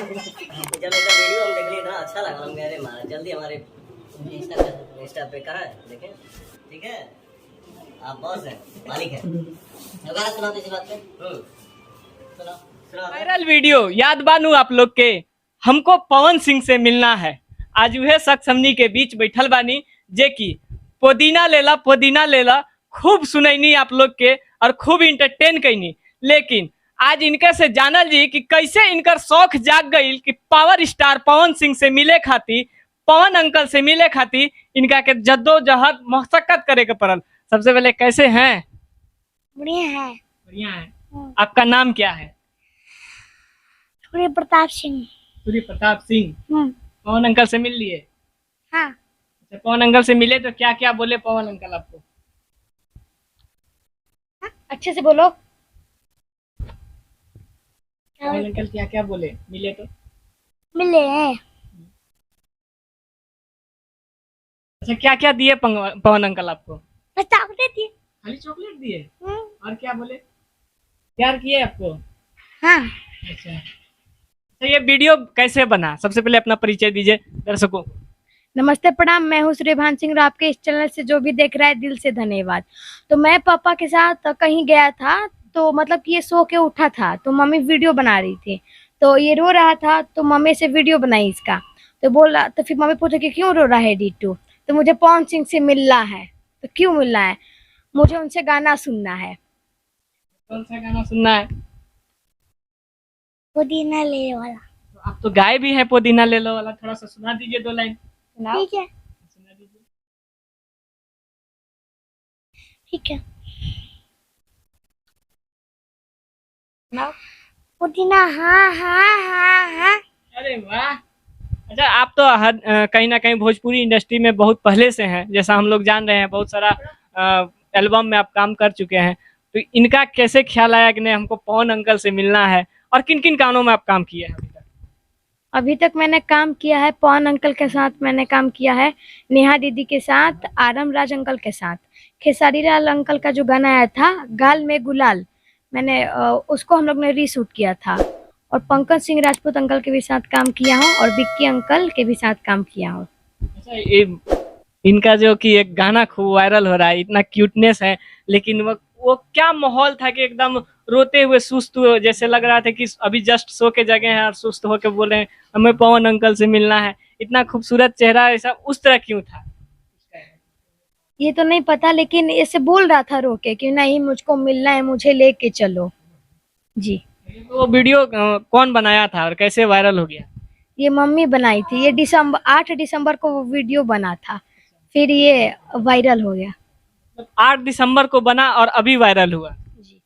जब ऐसा वीडियो हम देख लिए इतना अच्छा लगा, हम कह रहे मारा जल्दी हमारे इंस्टा पे कहाँ है देखें। ठीक है, आप बॉस हैं, मालिक हैं। गाना सुनाओ इसी बात पे। सुनाओ सुनाओ। वायरल वीडियो याद बानू आप लोग के, हमको पवन सिंह से मिलना है। आज वह शख्स हमनी के बीच बैठल बानी जे की पुदीना लेला खूब सुनैनी आप लोग के और खूब इंटरटेन कैनी। लेकिन आज इनके से जानल जी कि कैसे इनकर शौक जाग गई कि पावर स्टार पवन सिंह से मिले खातिर, पवन अंकल से मिले खातिर इनका के जद्दोजहद मशक्कत करे के पड़ल। सबसे पहले कैसे हैं? बढ़िया है। बढ़िया है। आपका नाम क्या है? सूर्य प्रताप सिंह। सूर्य प्रताप सिंह। पवन अंकल से मिल लिए? हाँ। अच्छा, पवन अंकल से मिले तो क्या क्या बोले पवन अंकल आपको? अच्छे से बोलो। पवन अंकल क्या क्या बोले मिले तो? मिले हैं। अच्छा, क्या क्या दिए पवन अंकल आपको? बस चॉकलेट दिए। खाली चॉकलेट दिए? और क्या बोले? प्यार किए आपको? हाँ। अच्छा, तो ये वीडियो कैसे बना? सबसे पहले अपना परिचय दीजिए दर्शकों। नमस्ते प्रणाम, मैं हूँ सूर्यभान सिंह और आपके इस चैनल से जो भी देख रहा है दिल से धन्यवाद। तो मैं पापा के साथ कहीं गया था, तो मतलब कि ये सो के उठा था, तो मम्मी वीडियो बना रही थी, तो ये रो रहा था, तो मम्मी से वीडियो बनाई इसका, तो बोला, तो फिर मम्मी पूछा कि क्यों रो रहा है डिट्टू, तो मुझे पवन सिंह से मिलना है। तो क्यों मिलना है? मुझे उनसे गाना सुनना है। कौन सा गाना सुनना है? पुदीना ले वाला। तो आप तो गाए भी हैं पुदीना ले लो वाला, थोड़ा सा सुना दीजिए 2 लाइन। ठीक है। सुना दीजिए। ठीक है। पुदीना हाँ हाँ हाँ हाँ। अरे वाह। अच्छा, आप तो कहीं ना कहीं भोजपुरी इंडस्ट्री में बहुत पहले से हैं, जैसा हम लोग जान रहे हैं, बहुत सारा एल्बम में आप काम कर चुके हैं। तो इनका कैसे ख्याल आया कि नहीं हमको पवन अंकल से मिलना है, और किन किन गानों में आप काम किए हैं अभी तक मैंने काम किया है पवन अंकल के साथ, मैंने काम किया है नेहा दीदी के साथ, आरम राज अंकल के साथ। खेसारी लाल अंकल का जो गाना आया था गाल में गुलाल, मैंने उसको हम लोग ने रीशूट किया था। और पंकज सिंह राजपूत अंकल के भी साथ काम किया हूँ और विक्की अंकल के भी साथ काम किया हूँ। अच्छा, ये इनका जो कि एक गाना खूब वायरल हो रहा है, इतना क्यूटनेस है, लेकिन वो क्या माहौल था कि एकदम रोते हुए सुस्त हुए, जैसे लग रहा था कि अभी जस्ट सो के जगह हैं और सुस्त होके बोल रहे हैं हमें पवन अंकल से मिलना है। इतना खूबसूरत चेहरा, ऐसा उस तरह क्यों था? ये तो नहीं पता, लेकिन ऐसे बोल रहा था रो के कि नहीं मुझको मिलना है, मुझे लेके चलो जी। तो वो वीडियो कौन बनाया था और कैसे वायरल हो गया? ये मम्मी बनाई थी, ये 8 दिसंबर को वो वीडियो बना था, फिर ये वायरल हो गया। 8 दिसंबर को बना और अभी वायरल हुआ। जी।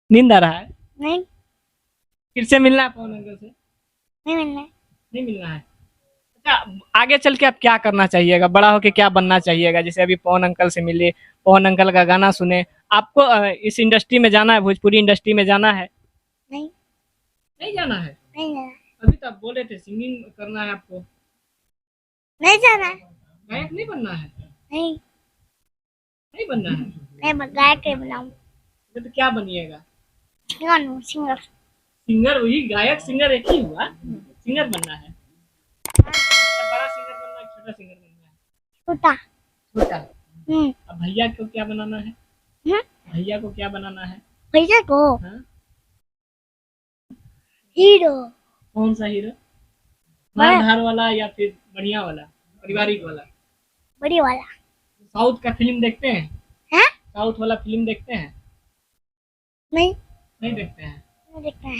नींद आ रहा है? नहीं फिर से मिलना है पवन अंकल से? नहीं मिलना है। नहीं मिलना है। अच्छा, आगे चल के आप क्या करना चाहिएगा, बड़ा होके क्या बनना चाहिएगा? जैसे अभी पवन अंकल से मिले, पवन अंकल का गाना सुने, आपको इस इंडस्ट्री में जाना है, भोजपुरी इंडस्ट्री में जाना है? नहीं नहीं जाना है? नहीं जाना है। अभी तो आप बोले थे सिंगिंग करना है आपको। नहीं जाना है। गायक नहीं बनना है? नहीं नहीं बनना है? मैं गायक के बनाऊं। तो क्या बनिएगा? सिंगर। सिंगर? वही गायक सिंगर एक ही हुआ, सिंगर बनना है। बड़ा सिंगर बनना है, छोटा सिंगर बनना है? छोटा। छोटा। अब भैया को क्या बनाना है? भैया को क्या बनाना है? भैया को हाँ? हीरो। कौन सा हीरो? मारधार वाला या फिर बढ़िया वाला, पारिवारिक वाला? बड़ी वाला। साउथ का फिल्म देखते हैं? हैं? साउथ वाला फिल्म देखते हैं? नहीं नहीं देखते हैं? नहीं देखना है।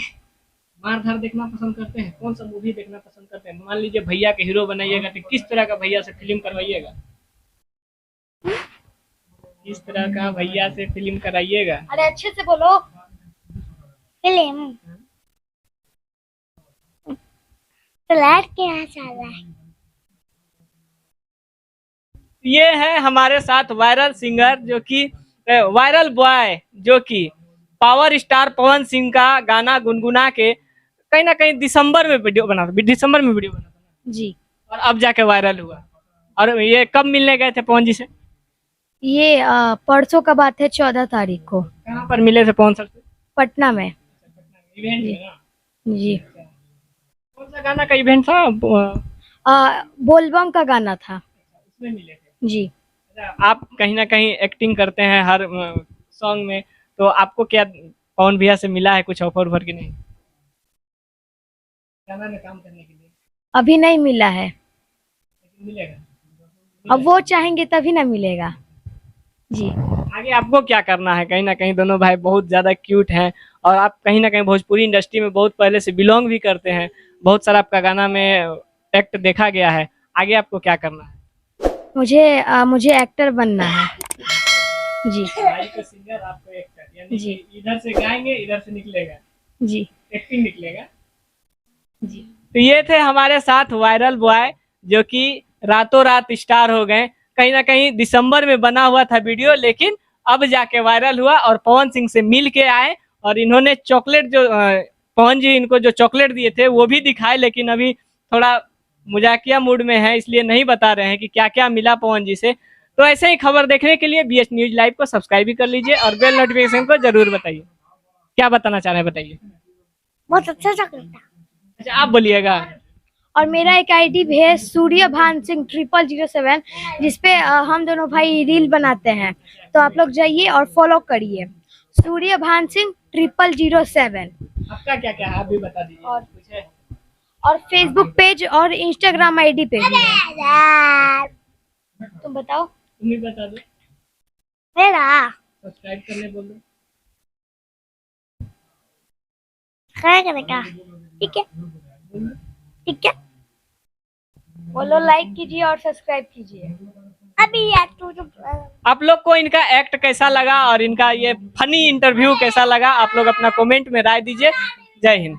मारधार देखना पसंद करते हैं? कौन सा मूवी देखना पसंद करते हैं? मान लीजिए भैया के हीरो बनाइएगा तो किस तरह का भैया से फिल्म करवाइएगा? किस तरह का भैया से फिल्म कराइएगा? अरे अच्छे से बोलो। फिल्म फ्लैट के यहाँ चल रहा है। ये है हमारे साथ वायरल सिंगर, जो कि वायरल बॉय, जो कि पावर स्टार पवन सिंह का गाना गुनगुना के कहीं ना कहीं दिसंबर में वीडियो बना था जी। और अब जाके वायरल हुआ। और ये कब मिलने गए थे पवन जी से? ये परसों का बात है, 14 तारीख को कहाँ पर मिले थे पवन सर से? पटना में। इवेंट में ना? जी। कौन सा गाना का इवेंट था? बोलबम का गाना था। उसमें मिले थे। जी। आप कहीं ना कहीं एक्टिंग करते हैं हर सॉन्ग में, तो आपको क्या पवन भैया से मिला है कुछ ऑफर उफर की नहीं गाना में काम करने के लिए? अभी नहीं मिला है, लेकिन मिलेगा। अब वो चाहेंगे तभी ना मिलेगा। जी। आगे आपको क्या करना है? कहीं ना कहीं दोनों भाई बहुत ज्यादा क्यूट हैं, और आप कहीं ना कहीं भोजपुरी इंडस्ट्री में बहुत पहले से बिलोंग भी करते हैं, बहुत सारा आपका गाना में एक्ट देखा गया है। आगे आपको क्या करना है? मुझे एक्टर बनना है। जी। भाई को सिंगर, आपको एक्टर, यानी जी। कि इधर से गाएंगे इधर से निकलेगा, जी। एक्टिंग निकलेगा। जी। तो ये थे हमारे साथ वायरल बॉय, जो कि रातों रात स्टार हो गए। कहीं ना कहीं दिसंबर में बना हुआ था वीडियो, लेकिन अब जाके वायरल हुआ और पवन सिंह से मिल के आए, और इन्होंने चॉकलेट जो पवन जी इनको जो चॉकलेट दिए थे वो भी दिखाए, लेकिन अभी थोड़ा मजाकिया मूड में है, इसलिए नहीं बता रहे हैं कि क्या क्या मिला पवन जी से। तो ऐसे ही खबर देखने के लिए BH न्यूज लाइव को सब्सक्राइब भी कर लीजिए और बेल नोटिफिकेशन को जरूर बताइए। क्या बताना चाह रहे हैं बताइए। बहुत अच्छा चॉकलेट था। अच्छा आप बोलिएगा। और मेरा एक आईडी भी है सूर्य भान सिंह 0007, जिसपे हम दोनों भाई रील बनाते हैं, तो आप लोग जाइए और फॉलो करिए सूर्य भान सिंह 0007। आपका क्या क्या है आप भी बता दीजिए। और कुछ है? और फेसबुक पेज और इंस्टाग्राम आईडी पे भी है। तुम बताओ। तुम भी बता दो। मेरा सब्सक्राइब करने बोल दो। क्या करेगा? ठीक है, ठीक है, बोलो लाइक कीजिए और सब्सक्राइब कीजिए। अभी यार तू आप लोग को इनका एक्ट कैसा लगा और इनका ये फनी इंटरव्यू कैसा लगा, आप लोग अपना कमेंट में राय दीजिए। जय हिंद।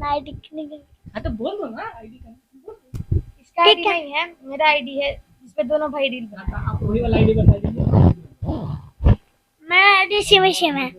हाँ तो बोल दो ना आईडी का। इसका आईडी नहीं है, मेरा आईडी है जिसपे दोनों भाई रील बनाते हैं। आप वही वाला आईडी बता दीजिए। मेरा आईडी शिव है।